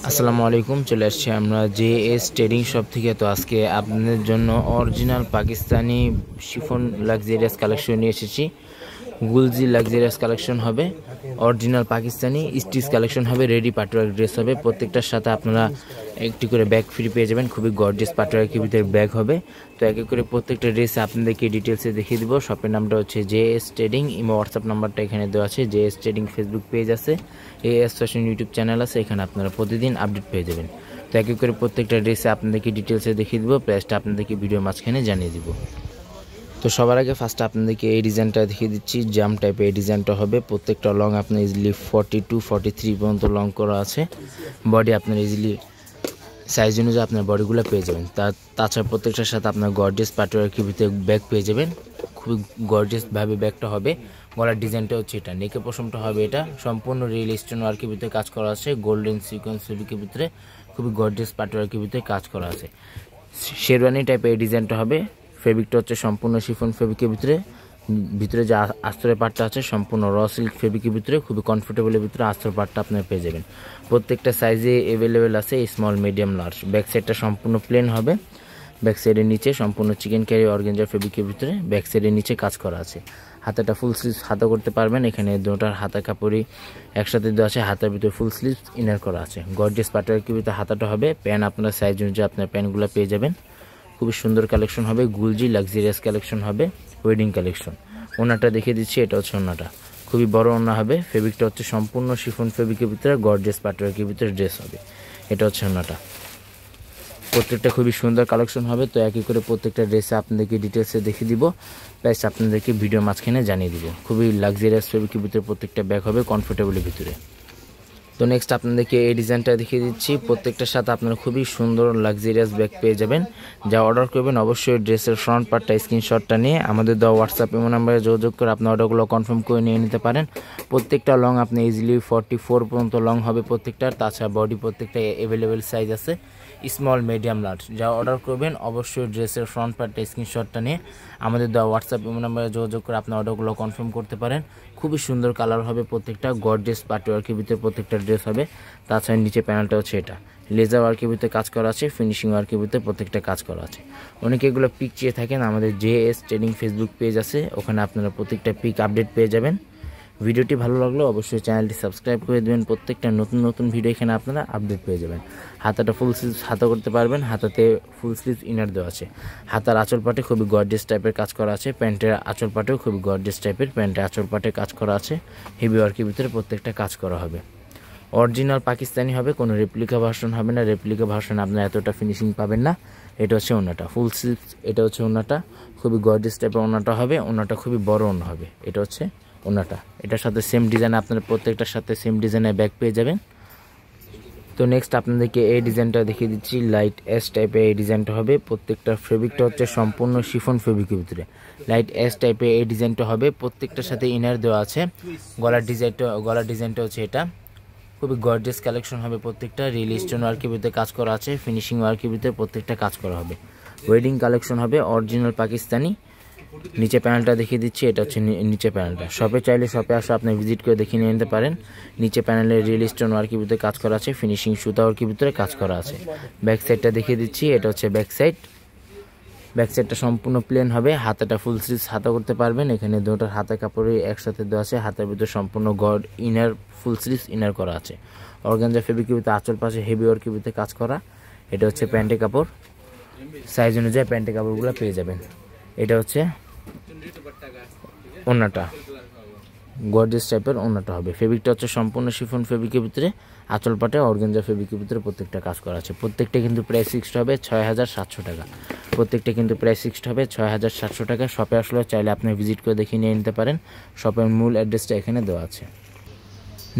আসসালামু আলাইকুম, চলে আসছি আমরা জেএস ট্রেডিং শপ থেকে। তো আজকে আপনাদের জন্য original Pakistani chiffon luxurious collection নিয়ে এসেছি। গুলজি লাক্সারিয়াস কালেকশন হবে, অরিজিনাল পাকিস্তানি স্টিচ কালেকশন হবে, রেডি পাটওয়ার্ক ড্রেস হবে। প্রত্যেকটার সাথে আপনারা একটি করে ব্যাগ ফ্রি পেয়ে যাবেন, খুবই গর্জিয়াস পাটওয়ার্কের ভিতরে ব্যাগ হবে। তো এক এক করে প্রত্যেকটা ড্রেস আপনাদেরকে ডিটেলসে দেখিয়ে দিব। শপের নামটা হচ্ছে জেএস ট্রেডিং, ইমো হোয়াটসঅ্যাপ নাম্বারটা এখানে দেওয়া আছে। জেএস ট্রেডিং ফেসবুক পেজ আছে, এএস ফ্যাশন ইউটিউব চ্যানেল আছে, এখানে আপনারা প্রতিদিন আপডেট পেয়ে যাবেন। তো এক এক করে প্রত্যেকটা ড্রেসে আপনাদেরকে ডিটেলসে দেখিয়ে দিব, প্রাইসটা আপনাদেরকে ভিডিও মাঝখানে জানিয়ে দিব। তো সবার আগে ফার্স্টে আপনাদেরকে এই ডিজাইনটা দেখিয়ে দিচ্ছি। জাম টাইপের এই ডিজাইনটা হবে, প্রত্যেকটা লং আপনার ইজিলি 42-43 পর্যন্ত লং করা আছে। বডি আপনার ইজিলি সাইজ অনুযায়ী আপনার বডিগুলো পেয়ে যাবেন। তাছাড়া প্রত্যেকটার সাথে আপনার গর্জিয়াস পাটওয়ার্কের ভিতরে ব্যাগ পেয়ে যাবেন, খুবই গর্জিয়াসভাবে ব্যাগটা হবে। গলার ডিজাইনটা হচ্ছে এটা, নেকে পশমটা হবে এটা সম্পূর্ণ রিয়েল স্টোন ওয়ার্কের ভিতরে কাজ করা আছে, গোল্ডেন সিকোয়েন্স ফেব্রিকের ভিতরে খুবই গর্জিয়াস পাটওয়ার্কের ভিতরে কাজ করা আছে। শেরওয়ানি টাইপের এই ডিজাইনটা হবে, ফেব্রিকটা হচ্ছে সম্পূর্ণ শিফন ফেব্রিকের ভিতরে যে আস্তরের পাটটা আছে সম্পূর্ণ র সিল্ক ফেব্রিকের ভিতরে, খুবই কমফোর্টেবলের ভিতরে আস্তর পাটটা আপনারা পেয়ে যাবেন। প্রত্যেকটা সাইজে অ্যাভেলেবেল আছে, স্মল মিডিয়াম লার্জ। ব্যাক সাইডটা সম্পূর্ণ প্লেন হবে, ব্যাক সাইডের নিচে সম্পূর্ণ চিকেন ক্যারি অর্গানজা ফেব্রিকের ভিতরে ব্যাক সাইডের নিচে কাজ করা আছে। হাতাটা ফুল স্লিভস হাতা করতে পারবেন, এখানে দুটার হাতা কাপড়ই একসাথে দেওয়া আছে। হাতার ভিতরে ফুল স্লিভস ইনার করা আছে, গর্জিয়াস পাটওয়ার্কের ভিতরে হাতাটা হবে। প্যান্ট আপনার সাইজ অনুযায়ী আপনার প্যান্টগুলো পেয়ে যাবেন। খুবই সুন্দর কালেকশন হবে, গুলজি লাক্সারিয়াস কালেকশন হবে, ওয়েডিং কালেকশন। ওনাটা দেখিয়ে দিচ্ছি, এটা হচ্ছে ওনাটা, খুবই বড় ওনা হবে। ফেব্রিকটা হচ্ছে সম্পূর্ণ শিফন ফেব্রিকের ভিতরে গর্জিয়াস পাটওয়ার্কের ভিতরে ড্রেস হবে। এটা হচ্ছে ওনাটা, প্রত্যেকটা খুবই সুন্দর কালেকশন হবে। তো একই করে প্রত্যেকটা ড্রেসে আপনাদেরকে ডিটেলসে দেখিয়ে দিব, প্লাস আপনাদেরকে ভিডিও মাঝখানে জানিয়ে দিব। খুবই লাক্সারিয়াস ফেব্রিকের ভিতরে প্রত্যেকটা ব্যাগ হবে, কমফোর্টেবলের ভিতরে। তো নেক্সট আপনাদেরকে এই ডিজাইনটা দেখিয়ে দিচ্ছি। প্রত্যেকটার সাথে আপনারা খুবই সুন্দর লাক্সারিয়াস ব্যাগ পেয়ে যাবেন। যা অর্ডার করবেন অবশ্যই ড্রেসের ফ্রন্ট পার্টটা স্ক্রিনশটটা নিয়ে আমাদের দেওয়া হোয়াটসঅ্যাপ ইমো নাম্বারে যোগাযোগ করে আপনার অর্ডারগুলো কনফার্ম করে নিয়ে নিতে পারেন। প্রত্যেকটা লং আপনি ইজিলি 44 পর্যন্ত লং হবে প্রত্যেকটার। তাছাড়া বডি প্রত্যেকটা অ্যাভেলেবেল সাইজ আছে, স্মল মিডিয়াম লার্জ। যা অর্ডার করবেন অবশ্যই ড্রেসের ফ্রন্ট পার্টটা স্ক্রিনশটটা নিয়ে আমাদের দেওয়া হোয়াটসঅ্যাপ ইমো নাম্বারে যোগাযোগ করে আপনার অর্ডারগুলো কনফার্ম করতে পারেন। খুবই সুন্দর কালার হবে প্রত্যেকটা, গর্জিয়াস পাটওয়ার্কের ভিতরে প্রত্যেকটা ড্রেস হবে। তাছাড়া নিচে প্যানেলটা হচ্ছে এটা, লেজার ওয়ার্কের ভিতরে কাজ করা আছে, ফিনিশিং ওয়ার্কের ভিতরে প্রত্যেকটা কাজ করা আছে। অনেকে এগুলো পিক চেয়ে থাকেন, আমাদের জেএস ট্রেডিং ফেসবুক পেজ আছে, ওখানে আপনারা প্রত্যেকটা পিক আপডেট পেয়ে যাবেন। ভিডিওটি ভালো লাগলো অবশ্যই চ্যানেলটি সাবস্ক্রাইব করে দেবেন, প্রত্যেকটা নতুন নতুন ভিডিও এখানে আপনারা আপডেট পেয়ে যাবেন। হাতাটা ফুল স্লিভ হাতা করতে পারবেন, হাতাতে ফুল স্লিভ ইনার দেওয়া আছে। হাতার আঁচল পাটে খুবই গর্জিয়াস টাইপের কাজ করা আছে, প্যান্টের আঁচল পাটেও খুবই গর্জিয়াস টাইপের প্যান্টের আঁচল পাটে কাজ করা আছে। হেভি ওয়ার্কের ভিতরে প্রত্যেকটা কাজ করা হবে। অরিজিনাল পাকিস্তানি হবে, কোনো রেপ্লিকা ভার্সন হবে না। রেপ্লিকা ভার্সন আপনার এতটা ফিনিশিং পাবেন না। এটা হচ্ছে ওনাটা ফুল স্লিভ, এটা হচ্ছে ওনাটা, খুবই গর্জিয়াস টাইপের ওনাটা হবে। ওনাটা খুবই বড় ওনা হবে, এটা হচ্ছে ওনাটা। এটার সাথে সেম ডিজাইন, আপনারা প্রত্যেকটার সাথে সেম ডিজাইনের ব্যাগ পেয়ে যাবেন। তো নেক্সট আপনাদেরকে এই ডিজাইনটা দেখিয়ে দিচ্ছি, লাইট এস টাইপের এই ডিজাইনটা হবে। প্রত্যেকটা ফেব্রিকটা হচ্ছে সম্পূর্ণ শিফন ফেব্রিকের ভিতরে লাইট এস টাইপের এই ডিজাইনটা হবে। প্রত্যেকটার সাথে ইনার দেওয়া আছে। গলার ডিজাইনটা হচ্ছে এটা, খুবই গর্জিয়াস কালেকশন হবে প্রত্যেকটা। রিয়েল স্টোন ওয়ার্কের ভিতরে কাজ করা আছে, ফিনিশিং ওয়ার্কের ভিতরে প্রত্যেকটা কাজ করা হবে। ওয়েডিং কালেকশন হবে, অরিজিনাল পাকিস্তানি। নিচে প্যানেলটা দেখিয়ে দিচ্ছি, এটা হচ্ছে নিচে প্যানেলটা। শপে চাইলে শপে আসে আপনি ভিজিট করে দেখিয়ে নিয়ে নিতে পারেন। নিচে প্যানেলে রিয়েল স্টোন ওয়ার্কের ভিতরে কাজ করা আছে, ফিনিশিং সুতা ওয়ার্কের ভিতরে কাজ করা আছে। ব্যাক সাইডটা দেখিয়ে দিচ্ছি, এটা হচ্ছে ব্যাক সাইড। ব্যাক সাইডটা সম্পূর্ণ প্লেন হবে, হাতাটা ফুল স্লিভস হাতা করতে পারবেন। এখানে দুটোর হাতা কাপড়ে একসাথে দেওয়া আছে, হাতের ভিতরে সম্পূর্ণ গড ইনার ফুল স্লিভস ইনার করা আছে। অর্গানজা ফেব্রিকের ভিতরে আঁচল পাশে হেভি ওয়ার্কের ভিতরে কাজ করা। এটা হচ্ছে প্যান্টের কাপড়, সাইজ অনুযায়ী প্যান্টের কাপড়গুলো পেয়ে যাবেন। এটা হচ্ছে ওনাটা, গর্জিয়াস টাইপের ওনাটা হবে। ফেব্রিকটা হচ্ছে সম্পূর্ণ শিফন ফেব্রিকের ভিতরে, আঁচল পাটে অর্গানজা ফেব্রিকের ভিতরে প্রত্যেকটা কাজ করা আছে। প্রত্যেকটা কিন্তু প্রাইস ফিক্সড হবে 6700 টাকা। প্রত্যেকটা কিন্তু প্রাইস ফিক্সড হবে 6700 টাকা। শপে আসলে চাইলে আপনি ভিজিট করে দেখিয়ে নিয়ে নিতে পারেন। শপের মূল অ্যাড্রেসটা এখানে দেওয়া আছে।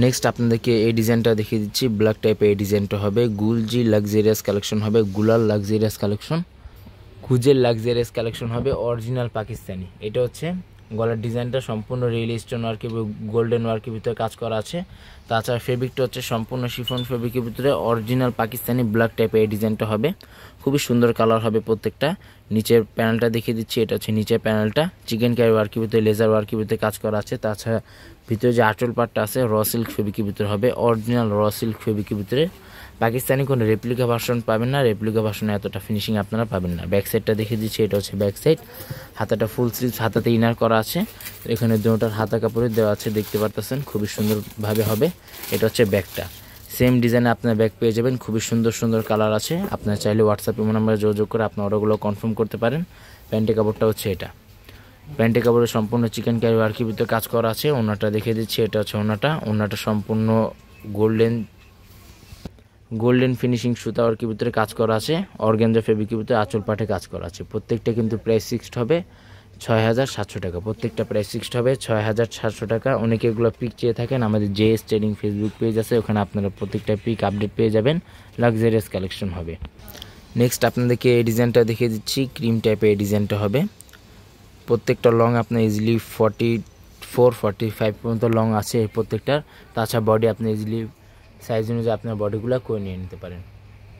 নেক্সট আপনাদেরকে এই ডিজাইনটা দেখিয়ে দিচ্ছি, ব্ল্যাক টাইপের এই ডিজাইনটা হবে। গুলজি লাক্সারিয়াস কালেকশন হবে, গুলাল লাক্সারিয়াস কালেকশন, গুজের লাক্সারিয়াস কালেকশন হবে, অরিজিনাল পাকিস্তানি। এটা হচ্ছে গলার ডিজাইনটা সম্পূর্ণ রিয়েল স্টোন ওয়ার্কের গোল্ডেন ওয়ার্কের ভিতরে কাজ করা আছে। তাছাড়া ফেব্রিকটা হচ্ছে সম্পূর্ণ শিফন ফেব্রিকের ভিতরে অরিজিনাল পাকিস্তানি ব্ল্যাক টাইপের এই ডিজাইনটা হবে। খুবই সুন্দর কালার হবে প্রত্যেকটা। নিচের প্যানেলটা দেখিয়ে দিচ্ছি, এটা হচ্ছে নিচের প্যানেলটা। চিকেন ক্যারি ওয়ার্কের ভিতরে লেজার ওয়ার্কের ভিতরে কাজ করা আছে। তাছাড়া ভিতরে যে আঁচল পাটটা আছে র সিল্ক ফেব্রিকের ভিতরে হবে, অরিজিনাল র সিল্ক ফেব্রিকের ভিতরে। পাকিস্তানি কোনো রেপ্লিকা ভার্সন পাবেন না, রেপ্লিকা ভার্সনে এতটা ফিনিশিং আপনারা পাবেন না। ব্যাক সাইডটা দেখে দিচ্ছি, এটা হচ্ছে ব্যাক সাইড। হাতাটা ফুল স্লিভ, হাতাতে ইনার করা আছে, এখানে দুটোটার হাতা কাপড়ে দেওয়া আছে, দেখতে পারতেছেন খুবই সুন্দরভাবে হবে। এটা হচ্ছে ব্যাকটা, সেম ডিজাইনে আপনার ব্যাক পেয়ে যাবেন, খুবই সুন্দর সুন্দর কালার আছে। আপনারা চাইলে হোয়াটসঅ্যাপ ইমো নাম্বারে যোগাযোগ করে আপনার অর্ডারগুলো কনফার্ম করতে পারেন। প্যান্টের কাপড়টা হচ্ছে এটা, প্যান্টের কাপড়ে সম্পূর্ণ চিকেন ক্যারি ওয়ার্কের ভিতরে কাজ করা আছে। ওনাটা দেখে দিচ্ছি, এটা হচ্ছে ওনাটা সম্পূর্ণ গোল্ডেন ফিনিশিং সুতা ওয়ার্কের ভিতরে কাজ করা আছে, অর্গানজা ফেব্রিকের ভিতরে আঁচল পাটে কাজ করা আছে। প্রত্যেকটা কিন্তু প্রাইস ফিক্সড হবে ৬,৭০০ টাকা, প্রত্যেকটা প্রাইস ফিক্সড হবে ৬,৭০০ টাকা। অনেকে এগুলো পিক চেয়ে থাকেন, আমাদের জেএস ট্রেডিং ফেসবুক পেজ আছে, ওখানে আপনারা প্রত্যেকটা পিক আপডেট পেয়ে যাবেন। লাক্সারিয়াস কালেকশন হবে। নেক্সট আপনাদেরকে এই ডিজাইনটা দেখিয়ে দিচ্ছি, ক্রিম টাইপের এই ডিজাইনটা হবে। প্রত্যেকটা লং আপনার ইজিলি 44-45 পর্যন্ত লং আছে প্রত্যেকটার। তাছাড়া বডি আপনি ইজিলি সাইজ অনুযায়ী আপনার বডিগুলো করে নিয়ে নিতে পারেন।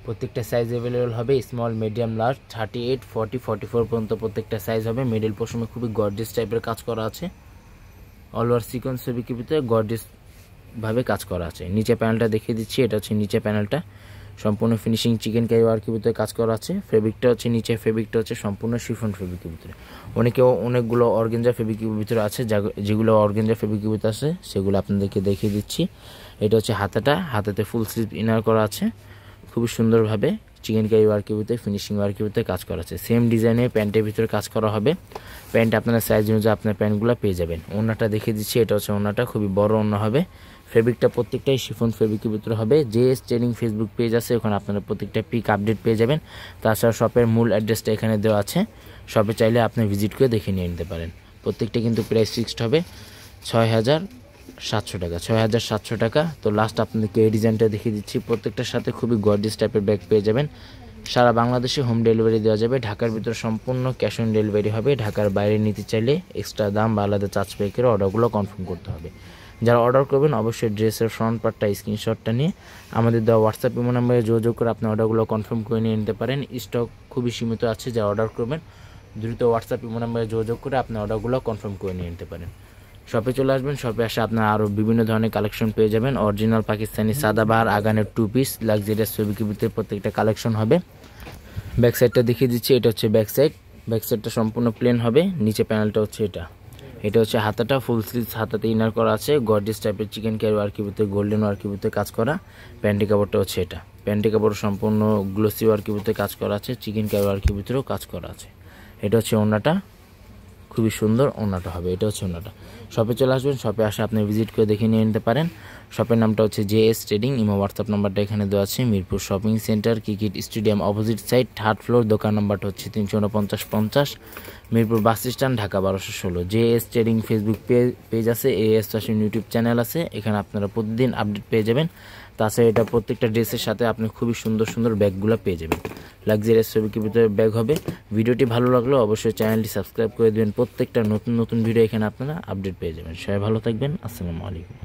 প্রত্যেকটা সাইজ অ্যাভেলেবল হবে, স্মল, মিডিয়াম, লার্জ, 38, 40, 44 পর্যন্ত প্রত্যেকটা সাইজ হবে। মিডল পোর্শনে খুবই গর্জিয়াস টাইপের কাজ করা আছে, অল ওভার সিকোয়েন্স ফেব্রিকের ভিতরে গর্জিয়াস ভাবে কাজ করা আছে। নিচে প্যানেলটা দেখিয়ে দিচ্ছি, এটা হচ্ছে নিচে প্যানেলটা, সম্পূর্ণ ফিনিশিং চিকেন ক্যারি ওয়ার্কের ভিতরে কাজ করা আছে। ফেব্রিকটা হচ্ছে নিচে ফেব্রিকটা হচ্ছে সম্পূর্ণ শিফন ফেব্রিকের ভিতরে। অনেকগুলো অর্গানজা ফেব্রিকের ভিতরে আছে, যেগুলো অর্গানজা ফেব্রিকের ভিতরে আছে সেগুলো আপনাদেরকে দেখিয়ে দিচ্ছি। এটা হচ্ছে হাতাতে ফুল স্লিভ ইনার করা আছে, খুবই সুন্দরভাবে চিকেন ক্যারি ওয়ার্কের ভিতরে ফিনিশিং ওয়ার্কের ভিতরে কাজ করা আছে। সেম ডিজাইনে প্যান্টের ভিতরে কাজ করা হবে। প্যান্ট আপনারা সাইজ অনুযায়ী আপনার প্যান্টগুলো পেয়ে যাবেন। ওড়নাটা দেখিয়ে দিচ্ছি, এটা হচ্ছে ওড়নাটা, খুবই বড় ওড়না হবে। ফেব্রিকটা প্রত্যেকটাই শিফন ফেব্রিকের ভিতরে হবে। জেএস ট্রেডিং ফেসবুক পেজ আছে, ওখানে আপনারা প্রত্যেকটা পিক আপডেট পেয়ে যাবেন। তাছাড়া শপের মূল অ্যাড্রেসটা এখানে দেওয়া আছে, শপে চাইলে আপনি ভিজিট করে দেখে নিয়ে নিতে পারেন। প্রত্যেকটা কিন্তু প্রাইস ফিক্সড হবে ৬,৭০০ টাকা, ৬,৭০০ টাকা। তো লাস্ট আপনাদেরকে এই ডিজাইনটা দেখিয়ে দিচ্ছি, প্রত্যেকটার সাথে খুবই গর্জিয়াস টাইপের ব্যাগ পেয়ে যাবেন। সারা বাংলাদেশে হোম ডেলিভারি দেওয়া যাবে, ঢাকার ভিতরে সম্পূর্ণ ক্যাশ অন ডেলিভারি হবে। ঢাকার বাইরে নিতে চাইলে এক্সট্রা দাম বা আলাদা চার্জ পে করে অর্ডারগুলো কনফার্ম করতে হবে। যারা অর্ডার করবেন অবশ্যই ড্রেসের ফ্রন্ট পার্টটা স্ক্রিনশটটা নিয়ে আমাদের দেওয়া হোয়াটসঅ্যাপ ইমো নাম্বারে যোগাযোগ করে আপনি অর্ডারগুলো কনফার্ম করে নিয়ে নিতে পারেন। স্টক খুবই সীমিত আছে, যারা অর্ডার করবেন দ্রুত হোয়াটসঅ্যাপ ইমো নাম্বারে যোগাযোগ করে আপনি অর্ডারগুলো কনফার্ম করে নিয়ে নিতে পারেন। শপে চলে আসবেন, শপে আসে আপনার আরও বিভিন্ন ধরনের কালেকশন পেয়ে যাবেন। Original Pakistani Sadabahar আগানের 2 piece luxurious ফেব্রিকের ভিতরে প্রত্যেকটা কালেকশন হবে। ব্যাক সাইডটা দেখিয়ে দিচ্ছি, এটা হচ্ছে ব্যাক সাইডটা সম্পূর্ণ প্লেন হবে। নিচে প্যানেলটা হচ্ছে এটা হচ্ছে হাতাটা ফুল স্লিভ, হাতাতে ইনার করা আছে, গর্জিয়াস টাইপের চিকেন ক্যারি ওয়ার্কের ভিতরে গোল্ডেন ওয়ার্কের ভিতরে কাজ করা। প্যান্টি কাপড়টা হচ্ছে এটা, প্যান্টি কাপড় সম্পূর্ণ গ্লোসি ওয়ার্কের ভিতরে কাজ করা আছে, চিকেন ক্যারি ওয়ার্কের ভিতরেও কাজ করা আছে। এটা হচ্ছে ওড়নাটা, খুবই সুন্দর ওড়নাটা হবে। এটা হচ্ছে ওড়নাটা। শপে চলে আসবেন, শপে আসে আপনি ভিজিট করে দেখে নিয়ে নিতে পারেন। শপের নামটা হচ্ছে জেএস ট্রেডিং, ইমো হোয়াটসঅ্যাপ নাম্বারটা এখানে দেওয়া আছে। Mirpur shopping centre, cricket stadium opposite side, 3rd floor. দোকান নাম্বারটা হচ্ছে 349-50, Mirpur bus stand, Dhaka 1216। JS trading Facebook page আছে, এএস ফ্যাশন ইউটিউব চ্যানেল আছে, এখানে আপনারা প্রতিদিন আপডেট পেয়ে যাবেন। তাছাড়া এটা প্রত্যেকটা ড্রেসের সাথে আপনি খুবই সুন্দর সুন্দর ব্যাগগুলো পেয়ে যাবেন। লাক্সারিয়াস ফেব্রিকের ভিতরে ব্যাগ হবে। ভিডিওটি ভালো লাগলো অবশ্যই চ্যানেলটি সাবস্ক্রাইব করে দেবেন, প্রত্যেকটা নতুন ভিডিও এখানে আপনারা আপডেট পেয়ে যাবেন। সবাই ভালো থাকবেন, আসসালামু আলাইকুম।